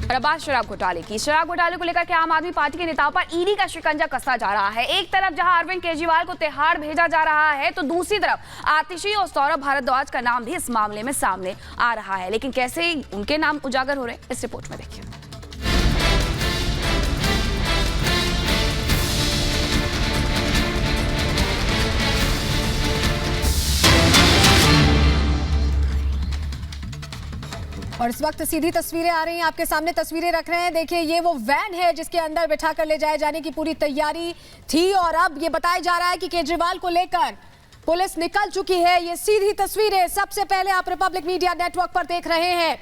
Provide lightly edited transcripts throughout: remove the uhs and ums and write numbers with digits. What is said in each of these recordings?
और अब बात शराब घोटाले को लेकर के आम आदमी पार्टी के नेताओं पर ईडी का शिकंजा कसता जा रहा है। एक तरफ जहां अरविंद केजरीवाल को तिहाड़ भेजा जा रहा है, तो दूसरी तरफ आतिशी और सौरभ भारद्वाज का नाम भी इस मामले में सामने आ रहा है। लेकिन कैसे उनके नाम उजागर हो रहे हैं, इस रिपोर्ट में देखिए। और इस वक्त सीधी तस्वीरें आ रही हैं, आपके सामने तस्वीरें रख रहे हैं। देखिए, ये वो वैन है जिसके अंदर बैठा कर ले जाए जाने की पूरी तैयारी थी और अब ये बताया जा रहा है कि केजरीवाल को लेकर पुलिस निकल चुकी है। ये सीधी तस्वीरें सबसे पहले आप रिपब्लिक मीडिया नेटवर्क पर देख रहे हैं।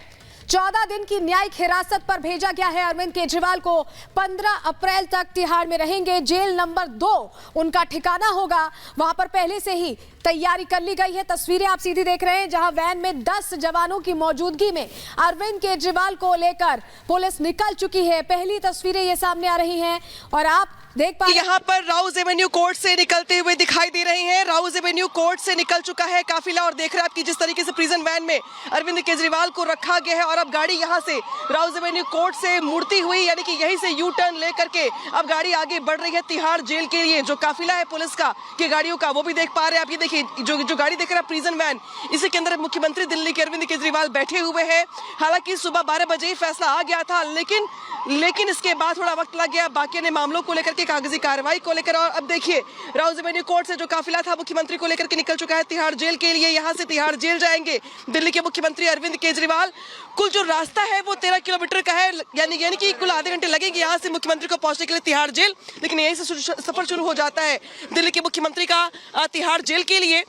14 दिन की न्यायिक हिरासत पर भेजा गया है अरविंद केजरीवाल को। 15 अप्रैल तक तिहाड़ में रहेंगे। जेल नंबर 2 उनका ठिकाना होगा, वहां पर पहले से ही तैयारी कर ली गई है। तस्वीरें आप सीधी देख रहे हैं जहां वैन में 10 जवानों की मौजूदगी में अरविंद केजरीवाल को लेकर पुलिस निकल चुकी है। पहली तस्वीरें ये सामने आ रही हैं और आप देख पा यहाँ पर राउज एवेन्यू कोर्ट से निकलते हुए दिखाई दे रहे हैं। राउज एवेन्यू कोर्ट से निकल चुका है काफिला और देख रहे हैं आप कि जिस तरीके से प्रिजन वैन में अरविंद केजरीवाल को रखा गया है और अब गाड़ी यहाँ से राउज एवेन्यू कोर्ट से मुड़ती हुई, यानी कि यहीं से यू टर्न लेकर के अब गाड़ी आगे बढ़ रही है तिहाड़ जेल के लिए। जो काफिला है पुलिस का की गाड़ियों का, वो भी देख पा रहे हैं आप। ये देखिए जो गाड़ी देख रहे हैं प्रिजन वैन, इसी के अंदर मुख्यमंत्री दिल्ली के अरविंद केजरीवाल बैठे हुए हैं। हालांकि सुबह 12 बजे ही फैसला आ गया था, लेकिन इसके बाद थोड़ा वक्त लग गया बाकी अन्य मामलों को लेकर के, कागजी कार्रवाई को लेकर। और अब देखिए राउज एवेन्यू कोर्ट से जो काफिला था मुख्यमंत्री को लेकर के निकल चुका है तिहाड़ जेल के लिए। यहाँ से तिहाड़ जेल जाएंगे दिल्ली के मुख्यमंत्री अरविंद केजरीवाल। कुल जो रास्ता है वो 13 किलोमीटर का है, यानी कि कुल आधे घंटे लगेंगे यहाँ से मुख्यमंत्री को पहुंचने के लिए तिहाड़ जेल। लेकिन यहीं से सफर शुरू हो जाता है दिल्ली के मुख्यमंत्री का तिहाड़ जेल के लिए।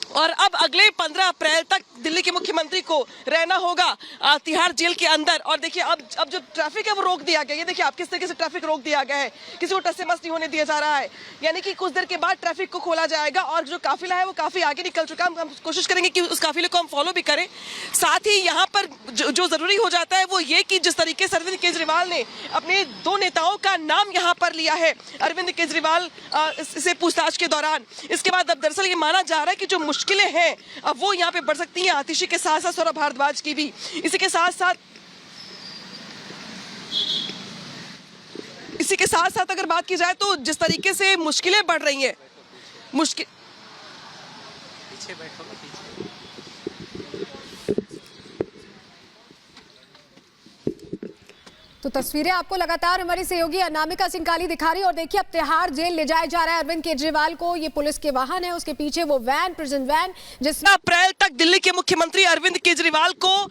और अब अगले 15 अप्रैल तक दिल्ली के मुख्यमंत्री को रहना होगा तिहाड़ जेल के अंदर। और देखिए अब जो ट्रैफिक है वो रोक दिया गया। ये देखिए आप किस तरीके से ट्रैफिक रोक दिया गया है, किसी को टस से मस नहीं होने दिया जा रहा है। यानी कि कुछ देर के बाद ट्रैफिक को खोला जाएगा और जो काफिला है वो काफी आगे निकल चुका है। हम कोशिश करेंगे कि उस काफिले को हम फॉलो भी करें। साथ ही यहाँ पर जो जरूरी हो जाता है वो ये कि जिस तरीके से अरविंद केजरीवाल ने अपने 2 नेताओं का नाम यहाँ पर लिया है अरविंद केजरीवाल से पूछताछ के दौरान, इसके बाद अब दरअसल ये माना जा रहा है कि जो मुश्किलें हैं अब वो यहाँ पे बढ़ सकती हैं आतिशी के साथ साथ सौरभ भारद्वाज की भी। इसी के साथ साथ अगर बात की जाए तो जिस तरीके से मुश्किलें बढ़ रही हैं, पीछे बैठो ना, पीछे। तो तस्वीरें आपको लगातार हमारी सहयोगी अनामिका सिंघाली दिखा रही है। और देखिए अब तिहाड़ जेल ले जाया जा रहा है अरविंद केजरीवाल को। ये पुलिस के वाहन है, उसके पीछे वो वैन, प्रिजन वैन, जिसमें अप्रैल तक दिल्ली के मुख्यमंत्री अरविंद केजरीवाल को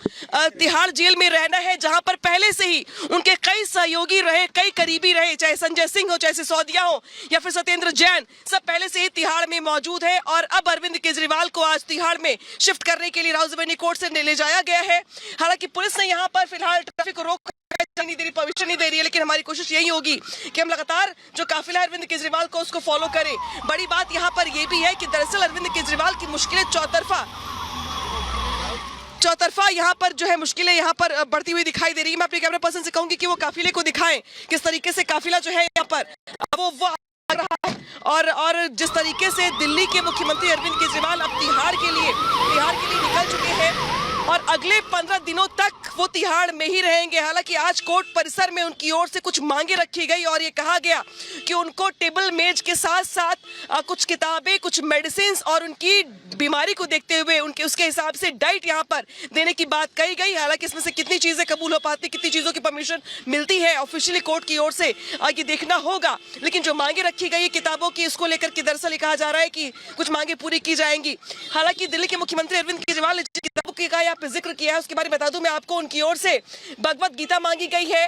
तिहाड़ जेल में रहना है, जहां पर पहले से ही उनके कई सहयोगी रहे, कई करीबी रहे, चाहे संजय सिंह हो, चाहे सिसोदिया हो या फिर सत्येंद्र जैन, सब पहले से ही तिहाड़ में मौजूद है। और अब अरविंद केजरीवाल को आज तिहाड़ में शिफ्ट करने के लिए राउज एवेन्यू कोर्ट से ले जाया गया है। हालांकि पुलिस ने यहाँ पर फिलहाल ट्रैफिक को रोक परमिशन नहीं दे रही है, लेकिन हमारी कोशिश यही होगी कि हम लगातार जो काफिला अरविंद केजरीवाल को उसको फॉलो करें। बड़ी बात यहाँ पर यह भी है कि दरअसल अरविंद केजरीवाल की मुश्किलें चौतरफा यहाँ पर जो है मुश्किलें यहाँ पर बढ़ती हुई दिखाई दे रही है। मैं अपने कैमरा पर्सन से कहूंगी कि वो काफिले को दिखाएं किस तरीके से काफिला जो है यहाँ पर वो आ रहा है। और जिस तरीके से दिल्ली के मुख्यमंत्री अरविंद केजरीवाल अब तिहाड़ के लिए निकल चुके हैं और अगले 15 दिनों तक वो तिहाड़ में ही रहेंगे। हालांकि आज कोर्ट परिसर में उनकी ओर से कुछ मांगे रखी गई और ये कहा गया कि उनको टेबल मेज के साथ साथ कुछ किताबें, कुछ मेडिसिन और उनकी बीमारी को देखते हुए उसके हिसाब से डाइट यहाँ पर देने की बात कही गई। हालांकि इसमें से कितनी चीजें कबूल हो पाती, कितनी चीजों की परमिशन मिलती है ऑफिशियली कोर्ट की ओर से, ये देखना होगा। लेकिन जो मांगे रखी गई किताबों की, इसको लेकर के दरअसल ये कहा जा रहा है कि कुछ मांगे पूरी की जाएंगी। हालांकि दिल्ली के मुख्यमंत्री अरविंद केजरीवाल ने किताबों का यहाँ पे जिक्र किया है, उसके बारे में बता दूं मैं आपको, उनकी ओर से भगवत गीता मांगी गई है,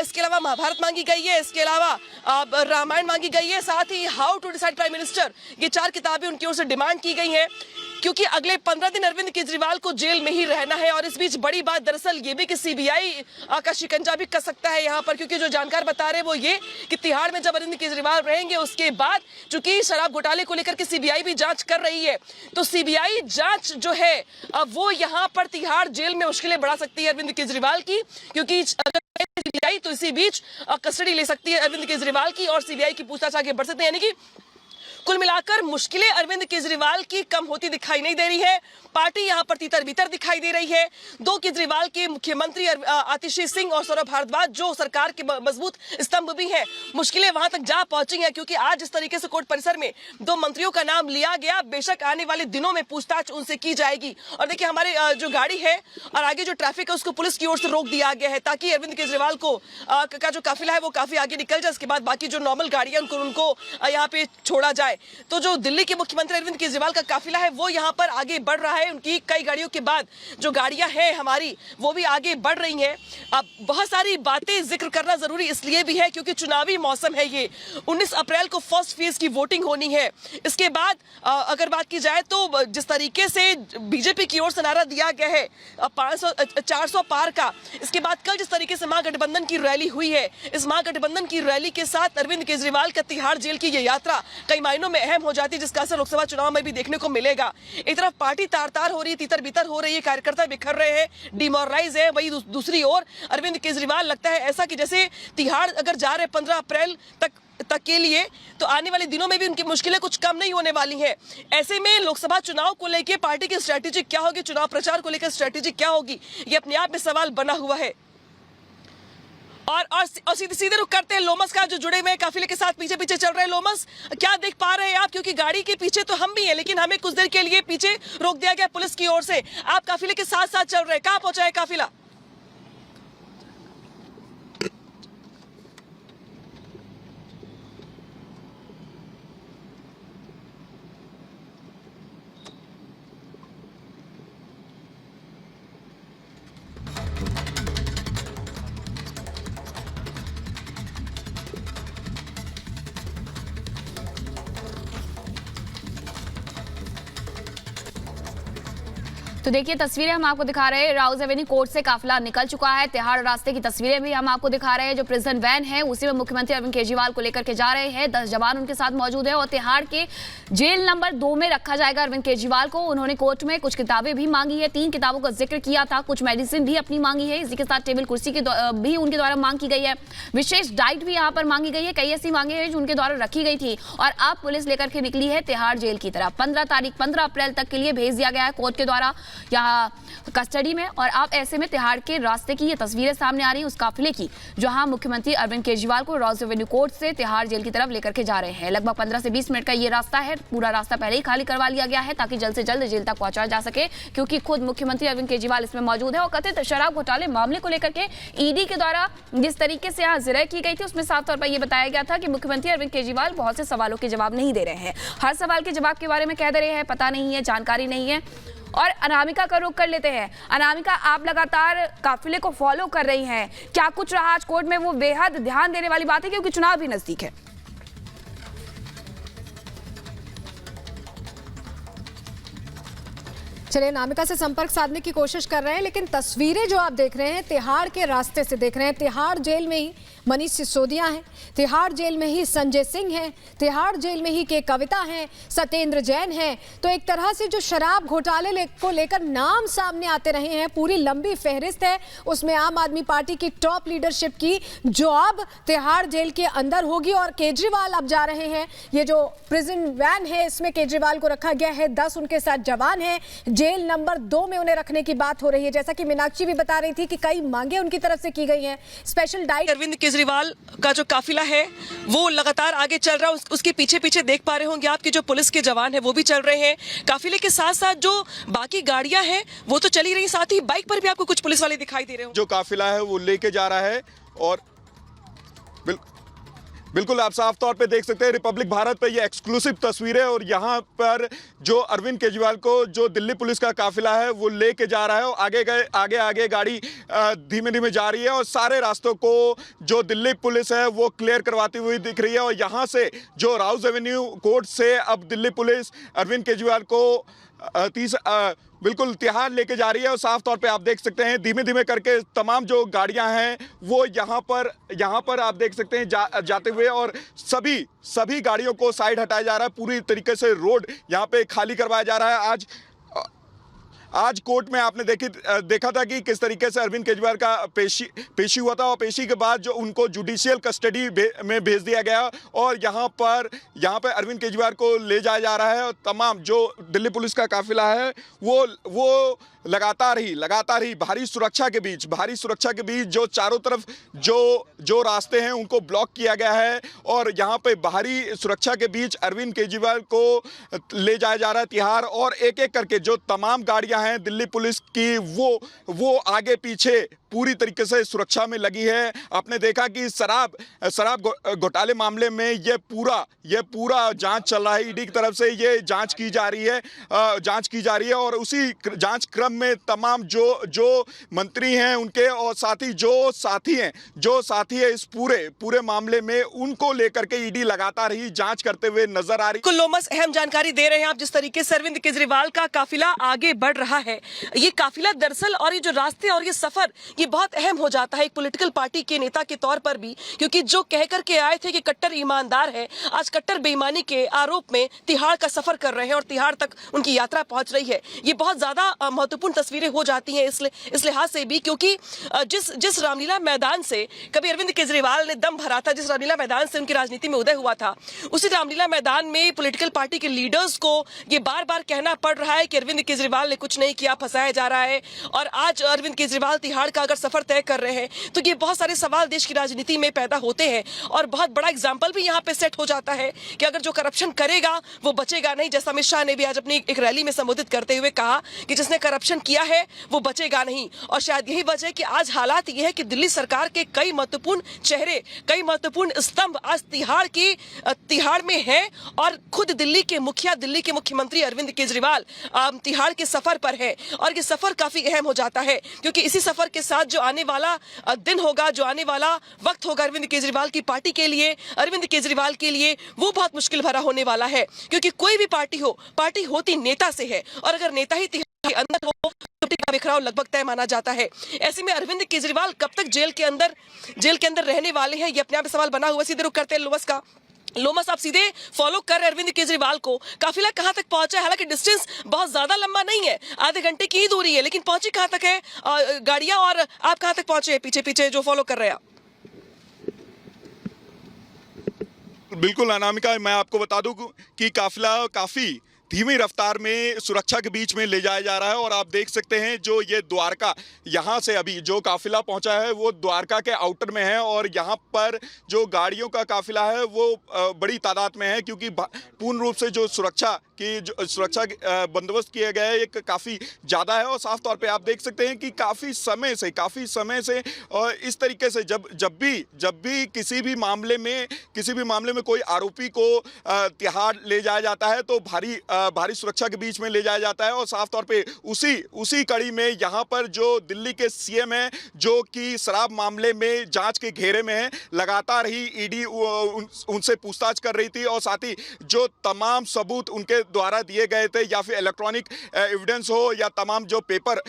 इसके अलावा महाभारत मांगी गई है, इसके अलावा रामायण मांगी गई है, साथ ही how to decide prime minister, ये 4 किताबें उनकी ओर से डिमांड की गई हैं। क्योंकि अगले 15 दिन अरविंद केजरीवाल को जेल में ही रहना है। और इस बीच बड़ी बात दरअसल ये भी कि सीबीआई का शिकंजा भी कस सकता है यहाँ पर, क्योंकि जो जानकार बता रहे हैं वो ये कि तिहाड़ में जब अरविंद केजरीवाल रहेंगे उसके बाद चूंकि शराब घोटाले को लेकर के सीबीआई भी जांच कर रही है, तो सीबीआई जांच जो है वो यहाँ पर तिहाड़ जेल में मुश्किलें बढ़ा सकती है अरविंद केजरीवाल की, क्योंकि सीबीआई तो इसी बीच कस्टडी ले सकती है अरविंद केजरीवाल की और सीबीआई की पूछताछ आगे बढ़ सकती है। यानी कि कुल मिलाकर मुश्किलें अरविंद केजरीवाल की कम होती दिखाई नहीं दे रही है। पार्टी यहां पर तीतर बीतर दिखाई दे रही है। दो केजरीवाल के मुख्यमंत्री आतिशी सिंह और सौरभ भारद्वाज जो सरकार के मजबूत स्तंभ भी हैं, मुश्किलें वहां तक जा पहुंची हैं क्योंकि आज इस तरीके से कोर्ट परिसर में दो मंत्रियों का नाम लिया गया। बेशक आने वाले दिनों में पूछताछ उनसे की जाएगी। और देखिए हमारे जो गाड़ी है और आगे जो ट्रैफिक है उसको पुलिस की ओर से रोक दिया गया है ताकि अरविंद केजरीवाल को का जो काफिला है वो काफी आगे निकल जाए। इसके बाद बाकी जो नॉर्मल गाड़ियां उनको यहाँ पे छोड़ा जाए। तो जो दिल्ली के मुख्यमंत्री अरविंद केजरीवाल का काफिला है वो यहाँ पर आगे बढ़ रहा है। उनकी कई गाड़ियों के बाद जो गाड़ियां हैं हमारी वो भी आगे बढ़ रही हैं। अब बहुत सारी बातें जिक्र करना जरूरी इसलिए भी है क्योंकि चुनावी मौसम है। ये 19 अप्रैल को फर्स्ट फेज की वोटिंग होनी है। इसके बाद अगर बात की जाए तो जिस तरीके से बीजेपी की ओर से नारा दिया गया है 400 पार का, इसके बाद कल जिस तरीके से महागठबंधन की रैली हुई है, इस महागठबंधन की रैली के साथ अरविंद केजरीवाल का तिहाड़ जेल की ये यात्रा कई मायनों में अहम हो जाती है, जिसका असर लोकसभा चुनाव में भी देखने को मिलेगा। एक तरफ पार्टी तार-तार हो रही है, तीतर बीतर हो रही है, कार्यकर्ता बिखर रहे हैं, डिमोरलाइज है। वही दूसरी ओर अरविंद केजरीवाल लगता है ऐसा कि जैसे तिहाड़ अगर जा रहे 15 अप्रैल तक के लिए तो आने वाले दिनों में भी उनकी मुश्किलें कुछ कम नहीं होने वाली हैं। ऐसे में लोकसभा चुनाव को लेकर पार्टी की स्ट्रेटेजी क्या होगी, चुनाव प्रचार को लेकर स्ट्रेटेजी क्या होगी, ये अपने आप में सवाल बना हुआ है। और सीधे रुख करते हैं लोमस का, जो जुड़े हुए काफिले के साथ पीछे पीछे चल रहे हैं। लोमस, क्या देख पा रहे हैं आप, क्योंकि गाड़ी के पीछे तो हम भी हैं लेकिन हमें कुछ देर के लिए पीछे रोक दिया गया पुलिस की ओर से। आप काफिले के साथ साथ चल रहे हैं, कहां पहुंचा है काफिला? तो देखिए तस्वीरें हम आपको दिखा रहे हैं, राउज एवेन्यू कोर्ट से काफिला निकल चुका है। तिहाड़ रास्ते की तस्वीरें भी हम आपको दिखा रहे हैं। जो प्रिजन वैन है उसी में मुख्यमंत्री अरविंद केजरीवाल को लेकर के जा रहे हैं। 10 जवान उनके साथ मौजूद है और तिहाड़ के जेल नंबर 2 में रखा जाएगा अरविंद केजरीवाल को। उन्होंने कोर्ट में कुछ किताबें भी मांगी है, 3 किताबों का जिक्र किया था, कुछ मेडिसिन भी अपनी मांगी है। इसी के साथ टेबल कुर्सी की भी उनके द्वारा मांग की गई है, विशेष डाइट भी यहाँ पर मांगी गई है। कई ऐसी मांगे हैं जो उनके द्वारा रखी गई थी और अब पुलिस लेकर के निकली है तिहाड़ जेल की तरफ। 15 अप्रैल तक के लिए भेज दिया गया है कोर्ट के द्वारा यहाँ कस्टडी में। और अब ऐसे में तिहाड़ के रास्ते की ये तस्वीरें सामने आ रही हैं उस काफिले की, जहां मुख्यमंत्री अरविंद केजरीवाल को राउज एवेन्यू कोर्ट से तिहाड़ जेल की तरफ लेकर के जा रहे हैं। लगभग 15 से 20 मिनट का ये रास्ता है। पूरा रास्ता पहले ही खाली करवा लिया गया है ताकि जल्द से जल्द जेल तक पहुंचाया जा सके, क्योंकि खुद मुख्यमंत्री अरविंद केजरीवाल इसमें मौजूद है। और कथित शराब घोटाले मामले को लेकर के ईडी के द्वारा जिस तरीके से यहाँ जिरह की गई थी उसमें साफ तौर पर यह बताया गया था कि मुख्यमंत्री अरविंद केजरीवाल बहुत से सवालों के जवाब नहीं दे रहे हैं। हर सवाल के जवाब के बारे में कह दे रहे हैं पता नहीं है, जानकारी नहीं है। और अनामिका का रुख कर लेते हैं। अनामिका, आप लगातार काफिले को फॉलो कर रही हैं, क्या कुछ रहा आज कोर्ट में? वो बेहद ध्यान देने वाली बात है क्योंकि चुनाव भी नजदीक है। चलिए अनामिका से संपर्क साधने की कोशिश कर रहे हैं, लेकिन तस्वीरें जो आप देख रहे हैं तिहाड़ के रास्ते से देख रहे हैं। तिहाड़ जेल में ही मनीष सिसोदिया हैं, तिहाड़ जेल में ही संजय सिंह हैं, तिहाड़ जेल में ही के कविता हैं, सत्येंद्र जैन हैं। तो एक तरह से जो शराब घोटाले को लेकर नाम सामने आते रहे हैं, पूरी लंबी फहरिस्त है। उसमें आम आदमी पार्टी की टॉप लीडरशिप की जो अब तिहाड़ जेल के अंदर होगी और केजरीवाल अब जा रहे हैं। ये जो प्रिजन वैन है इसमें केजरीवाल को रखा गया है, 10 उनके साथ जवान हैं। जेल नंबर 2 में उन्हें रखने की बात हो रही है। जैसा कि मीनाक्षी भी बता रही थी कि कई मांगे उनकी तरफ से की गई हैं। स्पेशल डाइट अरविंद केजरीवाल का जो काफिला है वो लगातार आगे चल रहा है। उसके पीछे पीछे देख पा रहे होंगे आपकी जो पुलिस के जवान है वो भी चल रहे हैं। काफिले के साथ साथ जो बाकी गाड़ियां हैं वो तो चली रही, साथ ही बाइक पर भी आपको कुछ पुलिस वाले दिखाई दे रहे हो। जो काफिला है वो लेके जा रहा है और बिल्कुल आप साफ तौर पे देख सकते हैं रिपब्लिक भारत पे ये एक्सक्लूसिव तस्वीरें। और यहाँ पर जो अरविंद केजरीवाल को जो दिल्ली पुलिस का काफिला है वो लेके जा रहा है और आगे गाड़ी धीमे धीमे जा रही है और सारे रास्तों को जो दिल्ली पुलिस है वो क्लियर करवाती हुई दिख रही है। और यहाँ से जो राउज एवेन्यू कोर्ट से अब दिल्ली पुलिस अरविंद केजरीवाल को बिल्कुल तिहाड़ लेके जा रही है। और साफ तौर पे आप देख सकते हैं धीमे धीमे करके तमाम जो गाड़ियां हैं वो यहाँ पर आप देख सकते हैं जाते हुए और सभी गाड़ियों को साइड हटाया जा रहा है। पूरी तरीके से रोड यहाँ पे खाली करवाया जा रहा है। आज कोर्ट में आपने देखा था कि किस तरीके से अरविंद केजरीवाल का पेशी हुआ था और पेशी के बाद जो उनको जुडिशियल कस्टडी में भेज दिया गया और यहाँ पर अरविंद केजरीवाल को ले जाया जा रहा है और तमाम जो दिल्ली पुलिस का काफिला है वो लगातार ही भारी सुरक्षा के बीच जो चारों तरफ जो रास्ते हैं उनको ब्लॉक किया गया है और यहाँ पे भारी सुरक्षा के बीच अरविंद केजरीवाल को ले जाया जा रहा है तिहाड़ और एक एक करके जो तमाम गाड़ियां हैं दिल्ली पुलिस की वो आगे पीछे पूरी तरीके से सुरक्षा में लगी है। आपने देखा कि शराब घोटाले मामले में ये पूरा जांच चल रहा है। ईडी की तरफ से ये जांच की जा रही है और उसी जांच क्रम में तमाम जो मंत्री हैं उनके और साथ ही जो साथी है इस पूरे मामले में उनको लेकर के ईडी लगातार ही जांच करते हुए नजर आ रही है। लोमस अहम जानकारी दे रहे हैं आप। जिस तरीके से अरविंद केजरीवाल का काफिला आगे बढ़ रहा है, ये काफिला दरअसल और ये जो रास्ते और ये सफर ये बहुत अहम हो जाता है एक पॉलिटिकल पार्टी के नेता के तौर पर भी, क्योंकि जो कह करके आए थे कि कट्टर ईमानदार है, आज कट्टर बेईमानी के आरोप में तिहाड़ का सफर कर रहे हैं और तिहाड़ तक उनकी यात्रा पहुंच रही है। ये बहुत ज्यादा महत्वपूर्ण तस्वीरें हो जाती हैं इस लिहाज से भी, क्योंकि जिस रामलीला मैदान से कभी अरविंद केजरीवाल ने दम भरा था, जिस रामलीला मैदान से उनकी राजनीति में उदय हुआ था, उसी रामलीला मैदान में पॉलिटिकल पार्टी के लीडर्स को ये बार बार कहना पड़ रहा है कि अरविंद केजरीवाल ने कुछ नहीं किया, फंसाया जा रहा है। और आज अरविंद केजरीवाल तिहाड़ का अगर सफर तय कर रहे हैं तो ये बहुत सारे सवाल देश की राजनीति में पैदा होते हैं और बहुत बड़ा एग्जाम्पल भी यहाँ पे सेट हो जाता है कि अगर जो करप्शन करेगा वो बचेगा नहीं। जैसा अमित शाह ने भी आज अपनी एक रैली में संबोधित करते हुए कहा कि जिसने करप्शन किया है वो बचेगा नहीं। और शायद यही वजह कि आज हालात ये है कि दिल्ली सरकार के कई महत्वपूर्ण चेहरे, कई महत्वपूर्ण स्तंभ आज तिहाड़ में है और खुद दिल्ली के मुख्यमंत्री अरविंद केजरीवाल तिहाड़ के सफर पर है। और ये सफर काफी अहम हो जाता है क्योंकि इसी सफर के साथ जो आने वाला दिन होगा, जो आने वाला वक्त होगा अरविंद केजरीवाल की पार्टी के लिए, अरविंद केजरीवाल के लिए, वो बहुत मुश्किल भरा होने वाला है। क्योंकि कोई भी पार्टी होती नेता से है और अगर नेता ही तिहाड़ के अंदर हो तो का बिखराव लगभग तय माना जाता है। ऐसे में अरविंद केजरीवाल कब तक जेल के अंदर रहने वाले हैं, ये अपने आप में सवाल बना हुआ। सीधे रुक करते हैं लोमस, आप सीधे फॉलो कर रहे अरविंद केजरीवाल को, काफिला कहां तक पहुंचा है? हालांकि डिस्टेंस बहुत ज्यादा लंबा नहीं है, आधे घंटे की ही दूरी है, लेकिन पहुंची कहां तक है गाड़ियां और आप कहां तक पहुंचे हैं पीछे जो फॉलो कर रहे हैं आप? बिल्कुल अनामिका, मैं आपको बता दूं कि काफिला काफी धीमी रफ्तार में सुरक्षा के बीच में ले जाया जा रहा है और आप देख सकते हैं जो ये द्वारका, यहाँ से अभी जो काफिला पहुंचा है वो द्वारका के आउटर में है और यहाँ पर जो गाड़ियों का काफिला है वो बड़ी तादाद में है क्योंकि पूर्ण रूप से जो सुरक्षा बंदोबस्त किया गया है एक काफ़ी ज़्यादा है। और साफ तौर पे आप देख सकते हैं कि काफ़ी समय से और इस तरीके से जब भी किसी भी मामले में कोई आरोपी को तिहाड़ ले जाया जाता है तो भारी सुरक्षा के बीच में ले जाया जाता है। और साफ तौर पे उसी कड़ी में यहाँ पर जो दिल्ली के सीएम हैं जो कि शराब मामले में जांच के घेरे में है, लगातार ही ईडी उनसे पूछताछ कर रही थी और साथ ही जो तमाम सबूत उनके द्वारा दिए गए थे या फिर इलेक्ट्रॉनिक एविडेंस हो या तमाम जो पेपर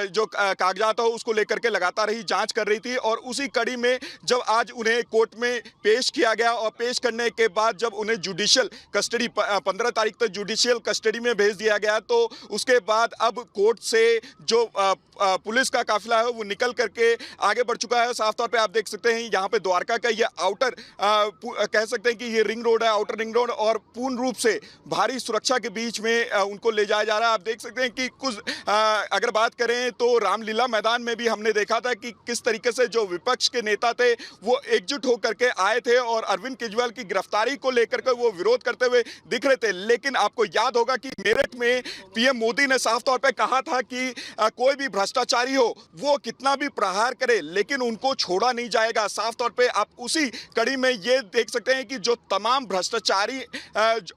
जो कागजात हो उसको लेकर के लगातार ही जांच कर रही थी। और उसी कड़ी में जब आज उन्हें कोर्ट में पेश किया गया और पेश करने के बाद जब उन्हें जुडिशियल कस्टडी 15 तारीख तक जुडिशियल कस्टडी में भेज दिया गया तो उसके बाद अब कोर्ट से जो पुलिस का काफिला है वो निकल करके आगे बढ़ चुका है। साफ तौर पे आप देख सकते हैं यहाँ पे द्वारका का ये आउटर कह सकते हैं कि ये रिंग रोड है, आउटर रिंग रोड, और पूर्ण रूप से भारी सुरक्षा के बीच में उनको ले जाया जा रहा है। आप देख सकते हैं कि कुछ अगर बात करें तो रामलीला मैदान में भी हमने देखा था कि किस तरीके से जो विपक्ष के नेता थे वो एकजुट होकर के आए थे और अरविंद केजरीवाल की गिरफ्तारी को लेकर के वो विरोध करते हुए दिख रहे थे। लेकिन आपको याद होगा कि मेरठ में पीएम मोदी ने साफ तौर पे कहा था कि कोई भी भ्रष्टाचारी हो वो कितना भी प्रहार करे लेकिन उनको छोड़ा नहीं जाएगा। साफ तौर पे आप उसी कड़ी में ये देख सकते हैं कि जो तमाम भ्रष्टाचारी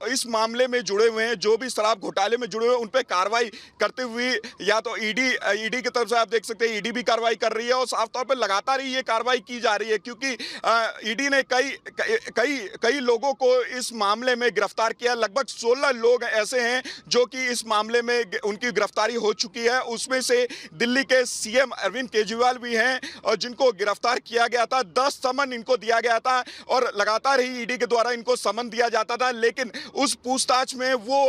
इस मामले में जुड़े हुए हैं, जो भी शराब घोटाले में जुड़े हुए हैं, उन पे कार्रवाई करते हुए या तो ईडी की तरफ से आप देख सकते हैं ईडी भी कार्रवाई कर रही है और साफ तौर पे लगातार ही ये कार्रवाई की जा रही है क्योंकि ईडी ने कई लोगों को इस मामले में गिरफ्तार किया। लगभग 16 लोग लोग ऐसे हैं जो कि इस मामले में उनकी गिरफ्तारी हो चुकी है। उसमें से दिल्ली के सीएम अरविंद केजरीवाल भी हैं और जिनको गिरफ्तार किया गया था। 10 समन इनको दिया गया था और लगातार ही ईडी के द्वारा इनको समन दिया जाता था, लेकिन उस पूछताछ में वो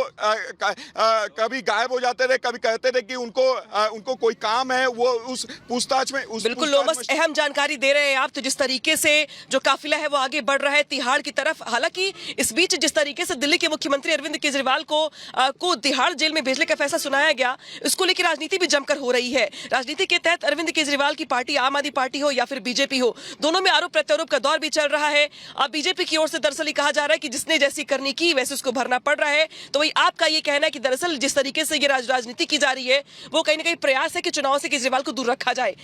कभी गायब हो जाते थे, कभी कहते थे कि उनको कोई काम है। वो उस पूछताछ में बिल्कुल लोमस, अहम जानकारी दे रहे हैं आप। तो जिस तरीके से जो काफिला है वो आगे बढ़ रहा है तिहाड़ की तरफ। हालांकि इस बीच जिस तरीके से दिल्ली के मुख्यमंत्री अरविंद केजरीवाल को तिहाड़ जेल में भेजने का फैसला सुनाया गया, इसको लेकर राजनीति भी जमकर हो रही है। राजनीति के तहत अरविंद केजरीवाल की पार्टी आम आदमी पार्टी हो या फिर बीजेपी हो, दोनों में आरोप प्रत्यारोप का दौर भी चल रहा है। अब बीजेपी की ओर से दरअसल ये कहा जा रहा है कि जिसने जैसी करनी की वैसे उसको भरना पड़ रहा है। तो वही आपका ये कहना है कि दरअसल जिस तरीके से ये राजनीति की जा रही है वो कहीं ना कहीं प्रयास है कि चुनाव से केजरीवाल को दूर रखा जाए।